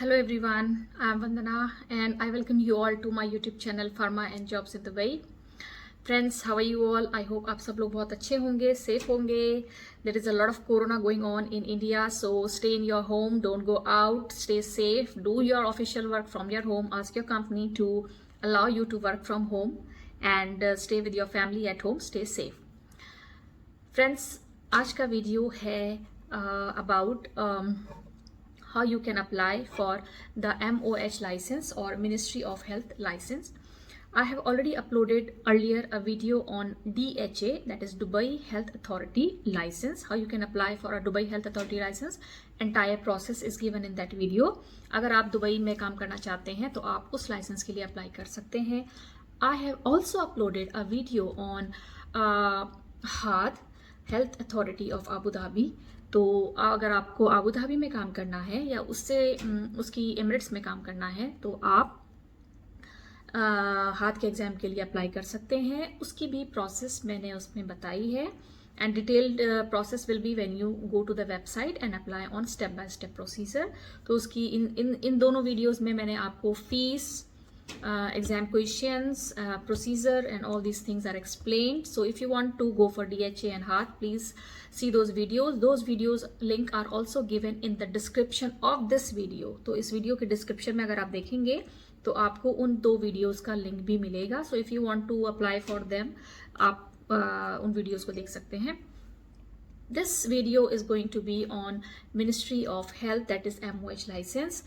Hello everyone, I'm Vandana and I welcome you all to my YouTube channel Pharma and Jobs in Dubai. Friends, how are you all? I hope आप सब लोग बहुत अच्छे होंगे, safe होंगे. There is a lot of corona going on in India, so stay in your home, don't go out, stay safe, do your official work from your home, ask your company to allow you to work from home and stay with your family at home, stay safe. Friends, आज का video है about how you can apply for the MOH license or Ministry of Health license. I have already uploaded earlier a video on DHA, that is Dubai Health Authority license, how you can apply for a Dubai Health Authority license. Entire process is given in that video. अगर आप Dubai में काम करना चाहते हैं तो आप उस लाइसेंस के लिए अप्लाई कर सकते हैं. I have also uploaded a video on HAD, Health Authority of Abu Dhabi. तो अगर आपको आबू धाबी में काम करना है या उससे उसकी एमिरेट्स में काम करना है तो आप हाथ के एग्ज़ाम के लिए अप्लाई कर सकते हैं. उसकी भी प्रोसेस मैंने उसमें बताई है and detailed process will be when you go to the website and apply on step by step procedure. तो उसकी इन दोनों वीडियोस में मैंने आपको fees, exam questions, procedure and all these things are explained. So if you want to go for DHA and HAD, please see those videos. Those videos link are also given in the description of this video. तो इस video के description में अगर आप देखेंगे तो आपको उन दो वीडियोस का लिंक भी मिलेगा. So if you want to apply for them, आप उन वीडियोस को देख सकते हैं. This video is going to be on Ministry of Health, that is MOH license.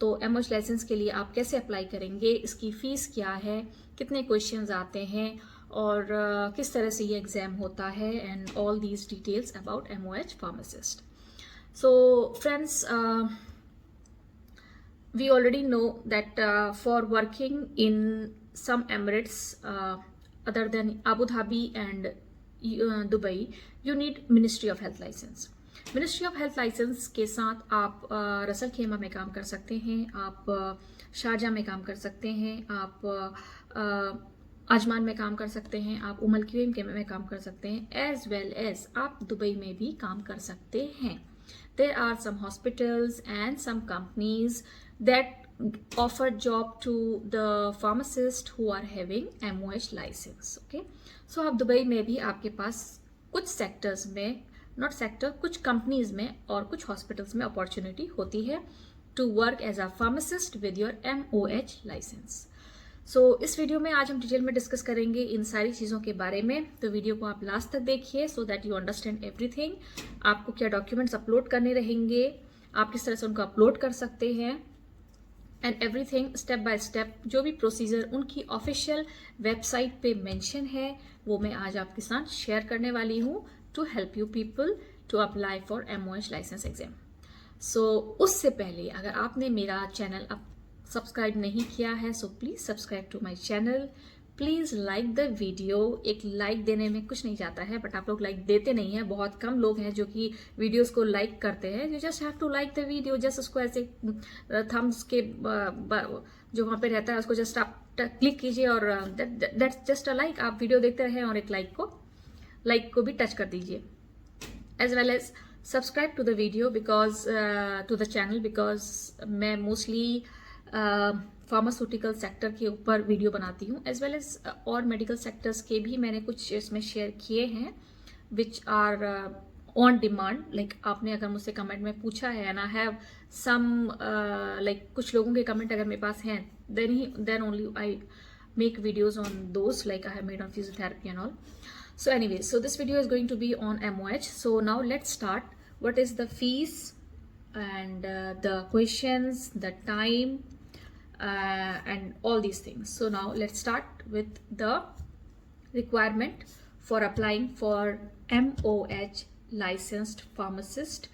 तो MOH लाइसेंस के लिए आप कैसे अप्लाई करेंगे, इसकी फ़ीस क्या है, कितने क्वेश्चंस आते हैं और किस तरह से ये एग्ज़ाम होता है and all these details about MOH pharmacist. So friends, we already know that for working in some emirates other than Abu Dhabi and Dubai you need ministry of health licence. Ministry of health licence के साथ आप Russell खेमा में काम कर सकते हैं, आप शारजा में काम कर सकते हैं, आप आजमान में काम कर सकते हैं, आप उमल क्यूएम के में काम कर सकते हैं, एज वेल एज आप दुबई में भी काम कर सकते हैं. There are some hospitals and some companies that offer job to the pharmacist who are having MOH licence. Okay, so आप दुबई में भी आपके पास कुछ सेक्टर्स में, नॉट सेक्टर, कुछ कंपनीज में और कुछ हॉस्पिटल्स में अपॉर्चुनिटी होती है to work as a pharmacist with your MOH licence. So इस वीडियो में आज हम डिटेल में डिस्कस करेंगे इन सारी चीज़ों के बारे में. तो वीडियो को आप लास्ट तक देखिए so that you understand everything. आपको क्या डॉक्यूमेंट्स अपलोड करने रहेंगे, आप किस तरह से उनको अपलोड कर सकते हैं and everything step by step. जो भी प्रोसीजर उनकी ऑफिशियल वेबसाइट पे मेंशन है वो मैं आज आपके साथ शेयर करने वाली हूँ to help you people to apply for MOH license exam. So उससे पहले अगर आपने मेरा चैनल अब सब्सक्राइब नहीं किया है so please subscribe to my channel. Please like the video. एक लाइक देने में कुछ नहीं जाता है बट आप लोग लाइक देते नहीं हैं. बहुत कम लोग हैं जो कि वीडियोस को लाइक करते हैं. You just have to like the video. Just उसको ऐसे थम्स के जो वहाँ पे रहता है उसको जस्ट आप क्लिक कीजिए और that's just a like. आप वीडियो देखते रहें और एक लाइक को भी टच कर दीजिए. As well as subscribe to the video because to the channel because मैं मोस्टली फार्मास्यूटिकल सेक्टर के ऊपर वीडियो बनाती हूँ एज वेल एज और मेडिकल सेक्टर्स के भी मैंने कुछ इसमें शेयर किए हैं which are on demand. Like आपने अगर मुझसे कमेंट में पूछा है and I have some like कुछ लोगों के कमेंट अगर मेरे पास हैं then only I make videos on those like I have made on physiotherapy and all. So anyway, so this video is going to be on MOH. So now let's start. What is the fees and the questions, the time and all these things. So now let's start with the requirement for applying for MOH licensed pharmacist.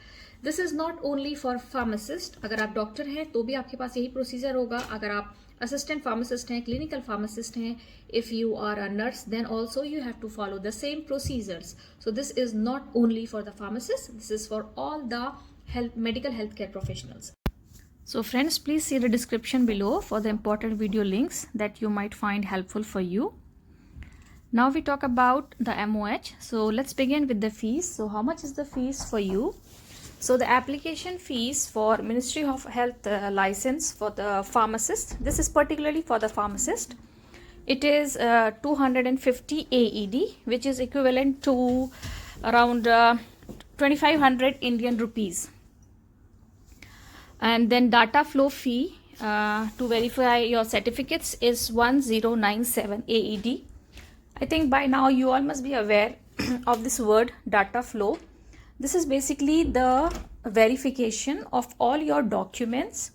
This is not only for pharmacist. अगर आप doctor हैं तो भी आपके पास यही procedure होगा. अगर आप असिस्टेंट फार्मासिस्ट हैं, क्लिनिकल फार्मासिस्ट हैं, if you are a nurse then also you have to follow the same procedures. So this is not only for the pharmacist, this is for all the medical healthcare professionals. So friends, please see the description below for the important video links that you might find helpful for you. Now we talk about the MOH. So let's begin with the fees. So how much is the fees for you? So the application fees for Ministry of Health license for the pharmacist, this is particularly for the pharmacist. It is 250 AED, which is equivalent to around 2500 Indian rupees. And then data flow fee to verify your certificates is 1097 AED. I think by now you all must be aware of this word data flow. This is basically the verification of all your documents.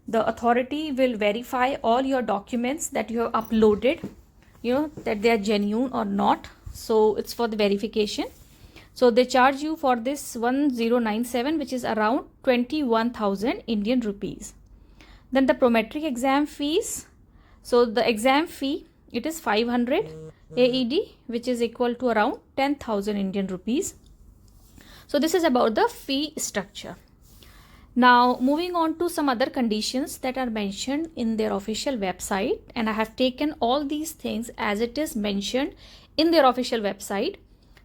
The authority will verify all your documents that you have uploaded, that they are genuine or not. So it's for the verification. So they charge you for this 1097, which is around 21,000 Indian rupees. Then the prometric exam fees. So the exam fee, it is 500 AED, which is equal to around 10,000 Indian rupees. So this is about the fee structure. Now moving on to some other conditions that are mentioned in their official website, and I have taken all these things as it is mentioned in their official website.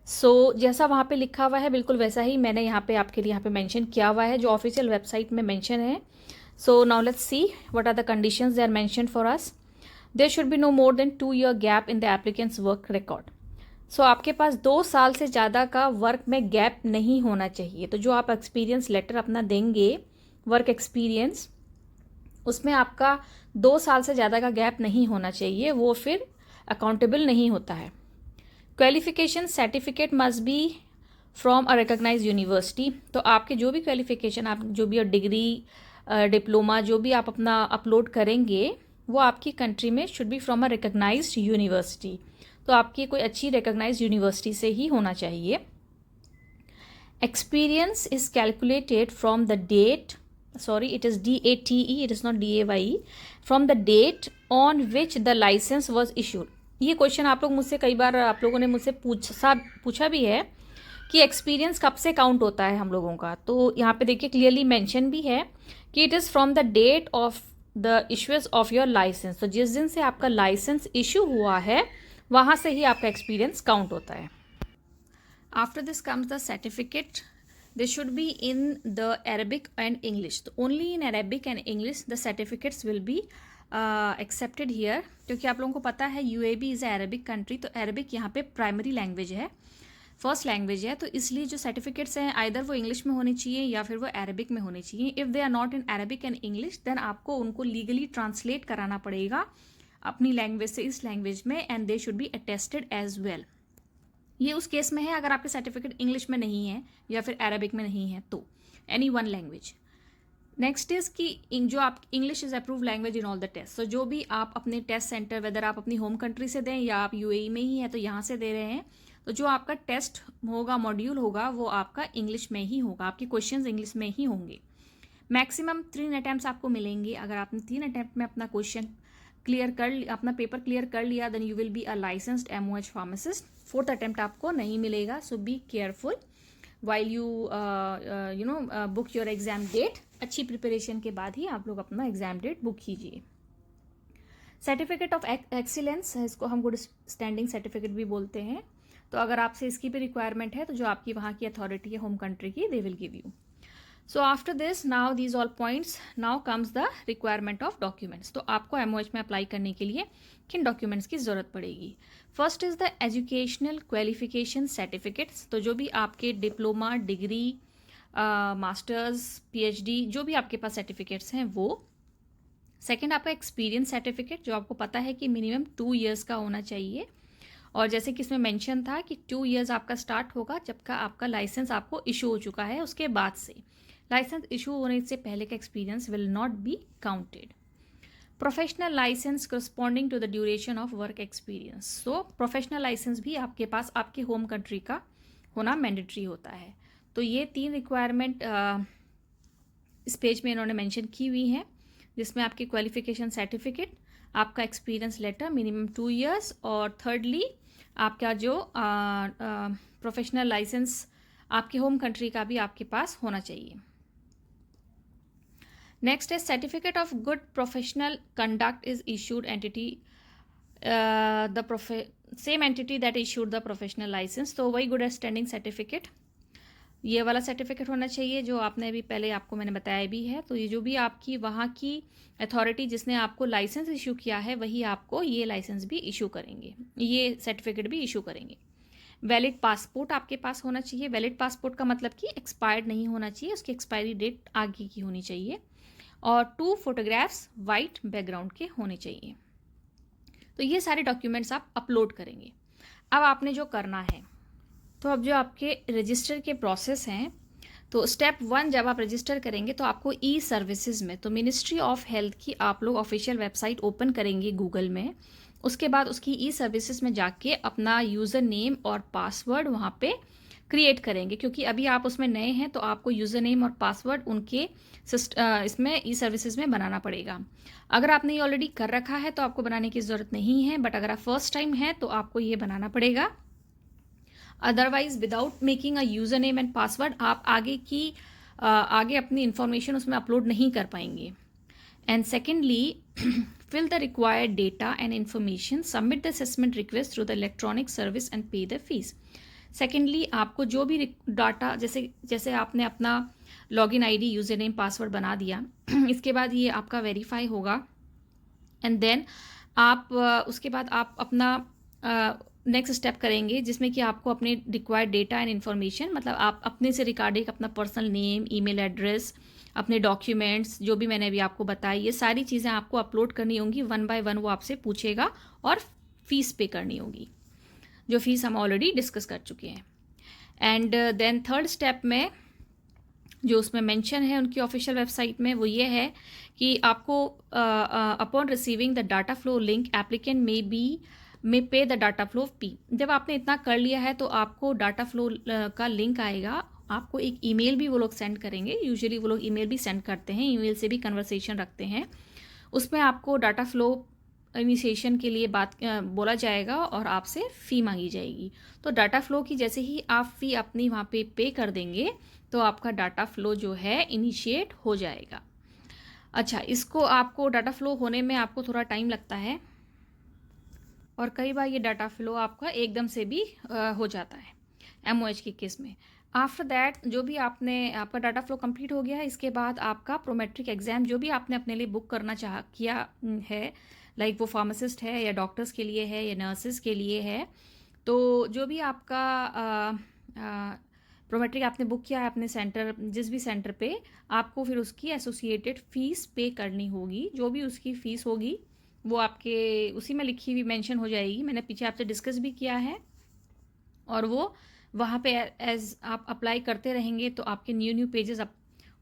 So जैसा वहाँ पे लिखा हुआ है बिल्कुल वैसा ही मैंने यहाँ पे आपके लिए यहाँ पे मेंशन किया हुआ है जो ऑफिशियल वेबसाइट में मेंशन है. So now let's see what are the conditions they are mentioned for us. There should be no more than 2-year gap in the applicant's work record. So आपके पास 2 साल से ज़्यादा का वर्क में gap नहीं होना चाहिए. तो जो आप एक्सपीरियंस लेटर अपना देंगे वर्क एक्सपीरियंस, उसमें आपका 2 साल से ज़्यादा का गैप नहीं होना चाहिए, वो फिर अकाउंटेबल नहीं होता है. Qualification certificate must be from a recognised university. तो आपके जो भी क्वालिफिकेशन, आप जो भी डिग्री डिप्लोमा जो भी आप अपना अपलोड करेंगे वो आपकी कंट्री में should be from a recognised university. तो आपकी कोई अच्छी रिकॉग्नाइज्ड यूनिवर्सिटी से ही होना चाहिए. Experience is calculated from the date, sorry it is DATE, it is not DAYE, from the date on which the licence was issued. ये question आप लोग मुझसे कई बार आप लोगों ने मुझसे पूछा भी है कि एक्सपीरियंस कब से काउंट होता है हम लोगों का. तो यहाँ पे देखिए क्लियरली मेंशन भी है कि it is from the date of the issuance of your licence. तो जिस दिन से आपका लाइसेंस इशू हुआ है वहाँ से ही आपका एक्सपीरियंस काउंट होता है. After this comes the certificate. This should be in the Arabic and English. तो only in Arabic and English the certificates will be accepted here. क्योंकि आप लोगों को पता है UAE is a Arabic country, तो अरेबिक यहाँ पे प्राइमरी लैंग्वेज है, फर्स्ट लैंग्वेज है. तो इसलिए जो सर्टिफिकेट्स हैं आइदर वो इंग्लिश में होने चाहिए या फिर वो अरेबिक में होने चाहिए. If they are not in Arabic and English then आपको उनको लीगली ट्रांसलेट कराना पड़ेगा अपनी लैंग्वेज से इस लैंग्वेज में, and they should be attested as well. ये उस केस में है अगर आपके सर्टिफिकेट इंग्लिश में नहीं है या फिर अरेबिक में नहीं है, तो any one language. Next is कि जो आप English is approve language in all the test. So जो भी आप अपने टेस्ट सेंटर, वेदर आप अपनी होम कंट्री से दें या आप UAE में ही है तो यहाँ से दे रहे हैं, तो जो आपका टेस्ट होगा, मॉड्यूल होगा, वो आपका इंग्लिश में ही होगा, आपके क्वेश्चंस इंग्लिश में ही होंगे. मैक्सिमम 3 अटैम्प्ट्स आपको मिलेंगे. अगर आपने 3 अटैम्प्ट में अपना क्वेश्चन क्लियर कर, अपना पेपर क्लियर कर लिया, then you will be a licensed MOH pharmacist. 4th attempt आपको नहीं मिलेगा. So be careful while you book your exam date. अच्छी प्रिपरेशन के बाद ही आप लोग अपना एग्जाम डेट बुक कीजिए. सर्टिफिकेट ऑफ एक्सीलेंस, इसको हम गुड स्टैंडिंग सर्टिफिकेट भी बोलते हैं. तो अगर आपसे इसकी भी रिक्वायरमेंट है तो जो आपकी वहाँ की अथॉरिटी है होम कंट्री की, they will give you. So after this now these all points, now comes the requirement of documents. तो आपको MOH में अप्लाई करने के लिए किन डॉक्यूमेंट्स की ज़रूरत पड़ेगी. First is the educational qualification certificates. तो जो भी आपके डिप्लोमा, डिग्री, मास्टर्स, PhD जो भी आपके पास सर्टिफिकेट्स हैं वो. सेकेंड आपका एक्सपीरियंस सर्टिफिकेट, जो आपको पता है कि मिनिमम 2 years का होना चाहिए. और जैसे कि इसमें मेंशन था कि 2 years आपका स्टार्ट होगा जब का आपका लाइसेंस आपको इशू हो चुका है, उसके बाद से. लाइसेंस इशू होने से पहले का experience will not be counted. Professional licence corresponding to the duration of work experience. So professional licence भी आपके पास आपके होम कंट्री का होना मैंडेटरी होता है. तो ये 3 रिक्वायरमेंट इस पेज में इन्होंने मेंशन की हुई हैं, जिसमें आपकी क्वालिफिकेशन सर्टिफिकेट, आपका एक्सपीरियंस लेटर मिनिमम 2 years, और थर्डली आपका जो प्रोफेशनल लाइसेंस आपके होम कंट्री का भी आपके पास होना चाहिए. Next is certificate of good professional conduct is issued entity same entity that issued the professional license. तो वही good standing certificate. ये वाला सर्टिफिकेट होना चाहिए जो आपने अभी पहले आपको मैंने बताया भी है। तो ये जो भी आपकी वहाँ की अथॉरिटी जिसने आपको लाइसेंस इशू किया है वही आपको ये लाइसेंस भी इशू करेंगे, ये सर्टिफिकेट भी इशू करेंगे। वैलिड पासपोर्ट आपके पास होना चाहिए। वैलिड पासपोर्ट का मतलब कि एक्सपायर्ड नहीं होना चाहिए, उसकी एक्सपायरी डेट आगे की होनी चाहिए। और 2 फोटोग्राफ्स वाइट बैकग्राउंड के होने चाहिए। तो ये सारे डॉक्यूमेंट्स आप अपलोड करेंगे। अब आपने जो करना है, तो अब जो आपके रजिस्टर के प्रोसेस हैं, तो स्टेप 1 जब आप रजिस्टर करेंगे तो आपको ई सर्विसेज में, तो मिनिस्ट्री ऑफ हेल्थ की आप लोग ऑफिशियल वेबसाइट ओपन करेंगे गूगल में। उसके बाद उसकी ई सर्विसेज में जाके अपना यूज़र नेम और पासवर्ड वहाँ पे क्रिएट करेंगे, क्योंकि अभी आप उसमें नए हैं तो आपको यूज़र नेम और पासवर्ड उनके इसमें ई सर्विसेज में बनाना पड़ेगा। अगर आपने ये ऑलरेडी कर रखा है तो आपको बनाने की ज़रूरत नहीं है, बट अगर आप फर्स्ट टाइम है तो आपको ये बनाना पड़ेगा। Otherwise without making a user name and password आप आगे अपनी इंफॉर्मेशन उसमें अपलोड नहीं कर पाएंगे। And secondly, fill the required data and information, submit the assessment request through the electronic service and pay the fees. Secondly, आपको जो भी डाटा, जैसे आपने अपना login ID, user name, password बना दिया, इसके बाद ये आपका वेरीफाई होगा एंड देन आप उसके बाद आप अपना नेक्स्ट स्टेप करेंगे जिसमें कि आपको अपने रिक्वायर्ड डेटा एंड इन्फॉर्मेशन, मतलब आप अपने से रिगार्डिंग अपना पर्सनल नेम, ईमेल एड्रेस, अपने डॉक्यूमेंट्स जो भी मैंने अभी आपको बताई, ये सारी चीज़ें आपको अपलोड करनी होंगी। 1 बाय 1 वो आपसे पूछेगा और फीस पे करनी होगी, जो फीस हम ऑलरेडी डिस्कस कर चुके हैं। एंड देन थर्ड स्टेप में जो उसमें मेंशन है उनकी ऑफिशियल वेबसाइट में, वो ये है कि आपको upon receiving the data flow link applicant may pay the data flow फी। जब आपने इतना कर लिया है तो आपको डाटा फ्लो का लिंक आएगा, आपको एक ईमेल भी वो लोग सेंड करेंगे। यूजुअली वो लोग ईमेल भी सेंड करते हैं, ईमेल से भी कन्वर्सेशन रखते हैं। उसमें आपको डाटा फ्लो इनिशिएशन के लिए बोला जाएगा और आपसे फ़ी मांगी जाएगी। तो डाटा फ्लो की जैसे ही आप फ़ी अपनी वहाँ पे कर देंगे तो आपका डाटा फ्लो जो है इनिशिएट हो जाएगा। अच्छा, इसको आपको डाटा फ्लो होने में आपको थोड़ा टाइम लगता है और कई बार ये डाटा फ्लो आपका एकदम से भी हो जाता है MOH के केस में। आफ्टर दैट जो भी आपका डाटा फ्लो कंप्लीट हो गया है, इसके बाद आपका प्रोमेट्रिक एग्ज़ाम जो भी आपने अपने लिए बुक करना किया है, लाइक वो फार्मासिस्ट है या डॉक्टर्स के लिए है या नर्सेस के लिए है, तो जो भी आपका प्रोमेट्रिक आपने बुक किया है अपने सेंटर, जिस भी सेंटर पे, आपको फिर उसकी एसोसिएटेड फ़ीस पे करनी होगी। जो भी उसकी फ़ीस होगी वो आपके उसी में लिखी हुई मेंशन हो जाएगी, मैंने पीछे आपसे डिस्कस भी किया है। और वो वहाँ पे एज आप अप्लाई करते रहेंगे तो आपके न्यू पेजेस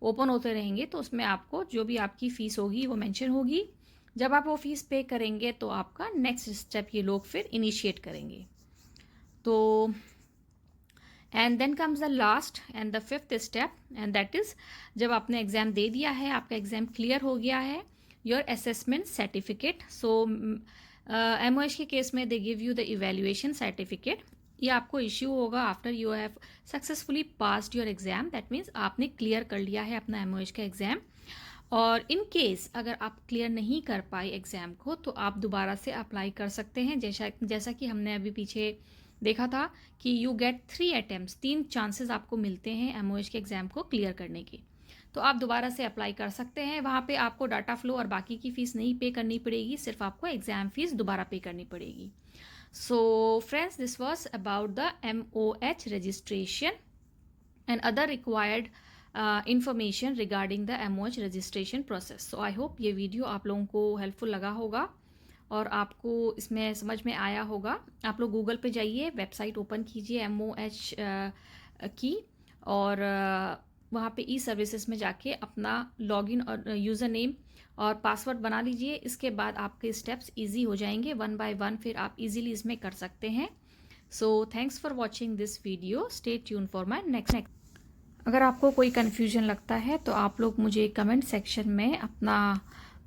ओपन होते रहेंगे, तो उसमें आपको जो भी आपकी फ़ीस होगी वो मेंशन होगी। जब आप वो फ़ीस पे करेंगे तो आपका नेक्स्ट स्टेप ये लोग फिर इनिशिएट करेंगे। तो and then comes the last and the fifth step, and that is जब आपने एग्ज़ाम दे दिया है, आपका एग्ज़ाम क्लियर हो गया है, your assessment certificate. So MOH के केस में they give you the evaluation certificate. ये आपको इश्यू होगा after you have successfully passed your exam. That means आपने क्लियर कर लिया है अपना MOH का एग्ज़ाम। और इन केस अगर आप क्लियर नहीं कर पाए एग्ज़ाम को तो आप दोबारा से अप्लाई कर सकते हैं, जैसा कि हमने अभी पीछे देखा था कि यू गेट 3 अटेम्प्ट्स, 3 चांसेस आपको मिलते हैं MOH के एग्ज़ाम को क्लियर करने के। तो आप दोबारा से अप्लाई कर सकते हैं। वहाँ पे आपको डाटा फ्लो और बाकी की फ़ीस नहीं पे करनी पड़ेगी, सिर्फ आपको एग्ज़ाम फ़ीस दोबारा पे करनी पड़ेगी। So friends, this was about the MOH registration and other required information regarding the MOH registration process. So I hope ये वीडियो आप लोगों को हेल्पफुल लगा होगा और आपको इसमें समझ में आया होगा। आप लोग गूगल पे जाइए, वेबसाइट ओपन कीजिए MOH की, और वहाँ पे ई सर्विसेज में जाके अपना लॉगिन और यूज़र नेम और पासवर्ड बना लीजिए। इसके बाद आपके स्टेप्स इजी हो जाएंगे 1 बाय 1, फिर आप इजीली इसमें कर सकते हैं। So thanks for watching this video, stay tune for my next. अगर आपको कोई कन्फ्यूज़न लगता है तो आप लोग मुझे कमेंट सेक्शन में अपना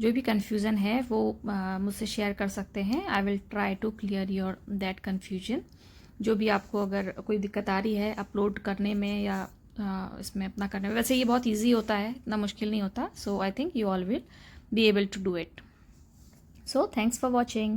जो भी कन्फ्यूज़न है वो मुझसे शेयर कर सकते हैं। I will try to clear your that confusion. जो भी आपको अगर कोई दिक्कत आ रही है अपलोड करने में या इसमें अपना करने में, वैसे ये बहुत ईजी होता है, इतना मुश्किल नहीं होता। So I think you all will be able to do it. So thanks for watching.